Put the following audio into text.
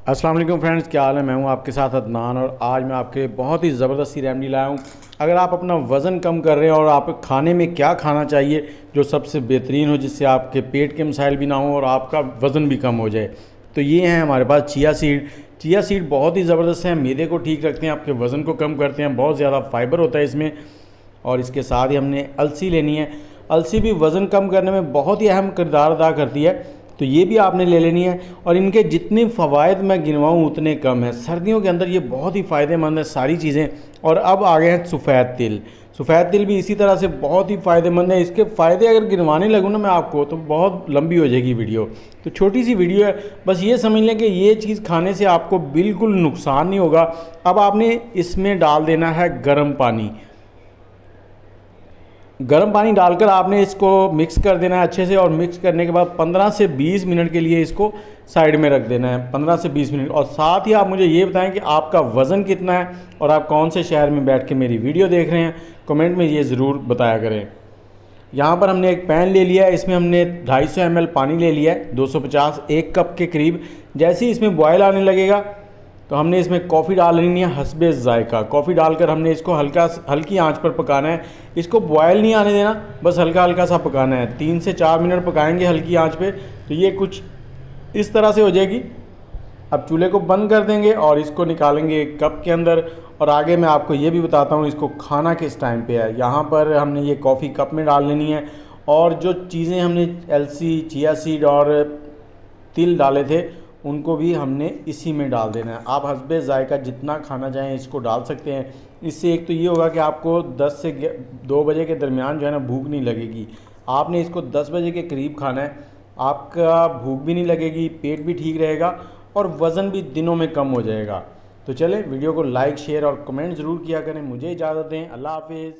अस्सलाम वालेकुम फ्रेंड्स, क्या हाल है। मैं हूं आपके साथ अदनान और आज मैं आपके बहुत ही ज़बरदस्त सी रेमेडी लाया हूं। अगर आप अपना वज़न कम कर रहे हैं और आप खाने में क्या खाना चाहिए जो सबसे बेहतरीन हो, जिससे आपके पेट के मसाइल भी ना हो और आपका वज़न भी कम हो जाए, तो ये हैं हमारे पास चिया सीड। चिया सीड बहुत ही ज़बरदस्त हैं, मैदे को ठीक रखते हैं, आपके वज़न को कम करते हैं, बहुत ज़्यादा फाइबर होता है इसमें। और इसके साथ ही हमने अलसी लेनी है। अलसी भी वज़न कम करने में बहुत ही अहम किरदार अदा करती है, तो ये भी आपने ले लेनी है। और इनके जितने फ़वाइद मैं गिनवाऊँ उतने कम हैं। सर्दियों के अंदर ये बहुत ही फ़ायदेमंद है सारी चीज़ें। और अब आ गए हैं सफ़ेद तिल। सफ़ेद तिल भी इसी तरह से बहुत ही फ़ायदेमंद है। इसके फ़ायदे अगर गिनवाने लगूँ ना मैं आपको, तो बहुत लंबी हो जाएगी वीडियो। तो छोटी सी वीडियो है, बस ये समझ लें कि ये चीज़ खाने से आपको बिल्कुल नुकसान नहीं होगा। अब आपने इसमें डाल देना है गर्म पानी। गर्म पानी डालकर आपने इसको मिक्स कर देना है अच्छे से, और मिक्स करने के बाद 15 से 20 मिनट के लिए इसको साइड में रख देना है। 15 से 20 मिनट। और साथ ही आप मुझे ये बताएं कि आपका वज़न कितना है और आप कौन से शहर में बैठ के मेरी वीडियो देख रहे हैं। कमेंट में ये ज़रूर बताया करें। यहाँ पर हमने एक पैन ले लिया है, इसमें हमने 250 ml पानी ले लिया है, 250 1 कप के करीब। जैसे ही इसमें बॉयल आने लगेगा तो हमने इसमें कॉफ़ी डाल लेनी है हस्बे ज़ायका। कॉफ़ी डालकर हमने इसको हल्की आंच पर पकाना है। इसको बॉयल नहीं आने देना, बस हल्का हल्का सा पकाना है। 3 से 4 मिनट पकाएंगे हल्की आंच पे, तो ये कुछ इस तरह से हो जाएगी। अब चूल्हे को बंद कर देंगे और इसको निकालेंगे एक कप के अंदर। और आगे मैं आपको ये भी बताता हूँ इसको खाना किस टाइम पे है। यहाँ पर हमने ये कॉफ़ी कप में डाल लेनी है, और जो चीज़ें हमने अलसी, चिया सीड और तिल डाले थे उनको भी हमने इसी में डाल देना है। आप हस्बे ज़ायका जितना खाना चाहें इसको डाल सकते हैं। इससे एक तो ये होगा कि आपको 10 से 2 बजे के दरमियान जो है ना भूख नहीं लगेगी। आपने इसको 10 बजे के करीब खाना है, आपका भूख भी नहीं लगेगी, पेट भी ठीक रहेगा और वज़न भी दिनों में कम हो जाएगा। तो चलें, वीडियो को लाइक, शेयर और कमेंट ज़रूर किया करें। मुझे इजाज़त दें। अल्लाह हाफिज़।